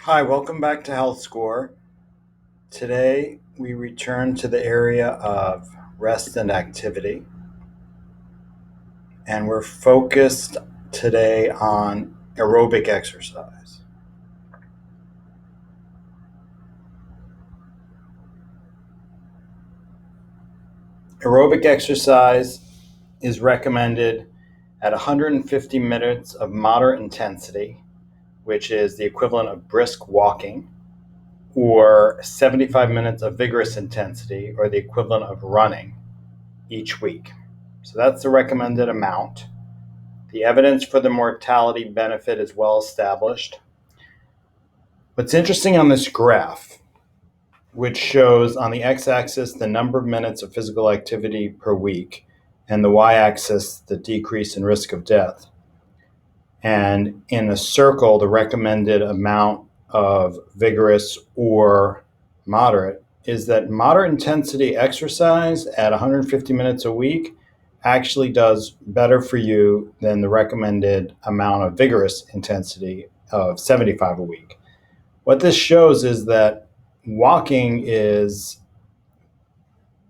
Hi, welcome back to Health Score. Today we return to the area of rest and activity, and we're focused today on aerobic exercise. Aerobic exercise is recommended at 150 minutes of moderate intensity, which is the equivalent of brisk walking, or 75 minutes of vigorous intensity, or the equivalent of running each week. So that's the recommended amount. The evidence for the mortality benefit is well established. What's interesting on this graph, which shows on the x-axis the number of minutes of physical activity per week, and the y-axis the decrease in risk of death, and in a circle the recommended amount of vigorous or moderate, is that moderate intensity exercise at 150 minutes a week actually does better for you than the recommended amount of vigorous intensity of 75 a week. What this shows is that walking is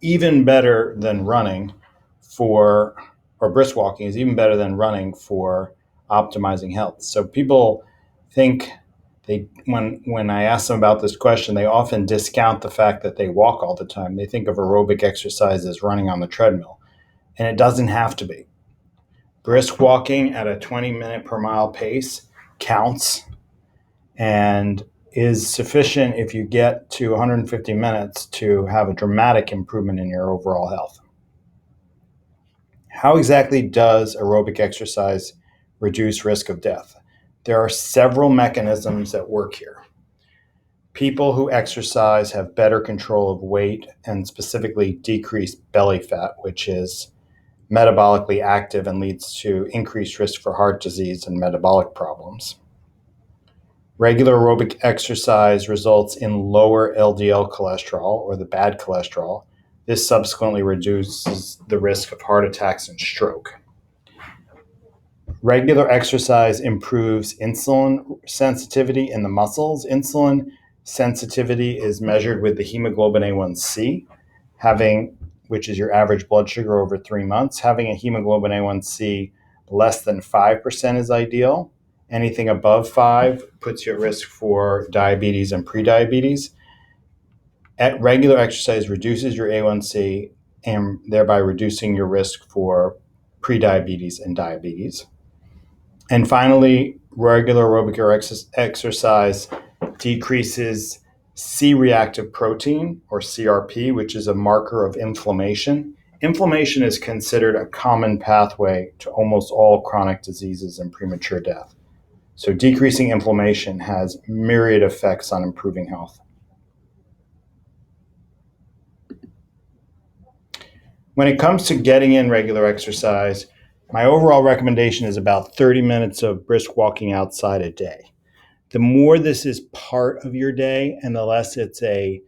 even better than running or brisk walking is even better than running for optimizing health. So people think when I ask them about this question, they often discount the fact that they walk all the time. They think of aerobic exercise as running on the treadmill, and it doesn't have to be. Brisk walking at a 20-minute per mile pace counts and is sufficient if you get to 150 minutes to have a dramatic improvement in your overall health. How exactly does aerobic exercise reduce risk of death? There are several mechanisms that work here. People who exercise have better control of weight and specifically decreased belly fat, which is metabolically active and leads to increased risk for heart disease and metabolic problems. Regular aerobic exercise results in lower LDL cholesterol, or the bad cholesterol. This subsequently reduces the risk of heart attacks and stroke. Regular exercise improves insulin sensitivity in the muscles. Insulin sensitivity is measured with the hemoglobin A1C, which is your average blood sugar over 3 months. Having a hemoglobin A1C less than 5% is ideal. Anything above 5 puts you at risk for diabetes and prediabetes. Regular exercise reduces your A1C and thereby reducing your risk for prediabetes and diabetes. And finally, regular aerobic exercise decreases C-reactive protein, or CRP, which is a marker of inflammation. Inflammation is considered a common pathway to almost all chronic diseases and premature death. So decreasing inflammation has myriad effects on improving health. When it comes to getting in regular exercise, my overall recommendation is about 30 minutes of brisk walking outside a day. The more this is part of your day and the less it's a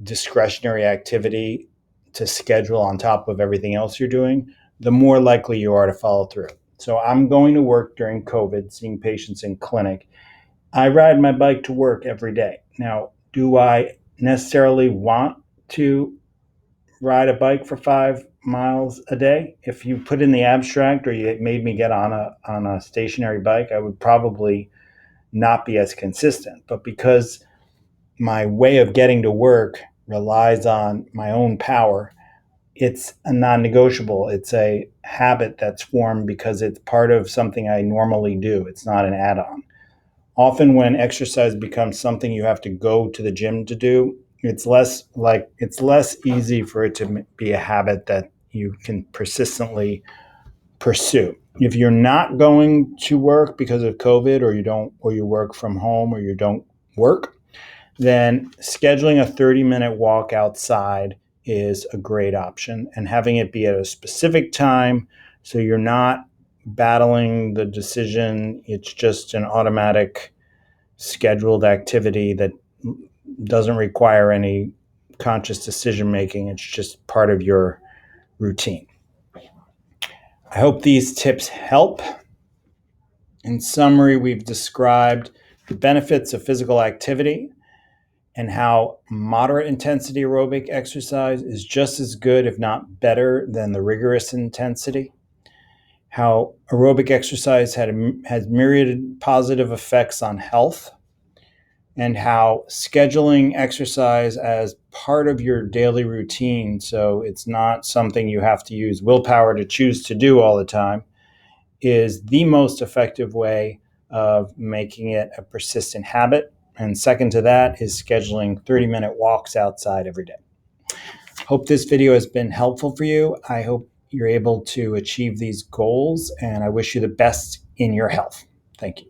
discretionary activity to schedule on top of everything else you're doing, the more likely you are to follow through. So I'm going to work during COVID, seeing patients in clinic. I ride my bike to work every day. Now, do I necessarily want to ride a bike for 5 miles a day? If you put in the abstract or you made me get on a stationary bike, I would probably not be as consistent. But because my way of getting to work relies on my own power, it's a non-negotiable. It's a habit that's formed because it's part of something I normally do. It's not an add-on. Often when exercise becomes something you have to go to the gym to do, it's less easy for it to be a habit that you can persistently pursue. If you're not going to work because of COVID, or you work from home, or you don't work, then scheduling a 30-minute walk outside is a great option, and having it be at a specific time so you're not battling the decision. It's just an automatic scheduled activity that doesn't require any conscious decision making. It's just part of your routine. I hope these tips help. In summary, we've described the benefits of physical activity, and how moderate intensity aerobic exercise is just as good, if not better, than the rigorous intensity. How aerobic exercise has myriad positive effects on health, and how scheduling exercise as part of your daily routine, so it's not something you have to use willpower to choose to do all the time, is the most effective way of making it a persistent habit. And second to that is scheduling 30-minute walks outside every day. Hope this video has been helpful for you. I hope you're able to achieve these goals, and I wish you the best in your health. Thank you.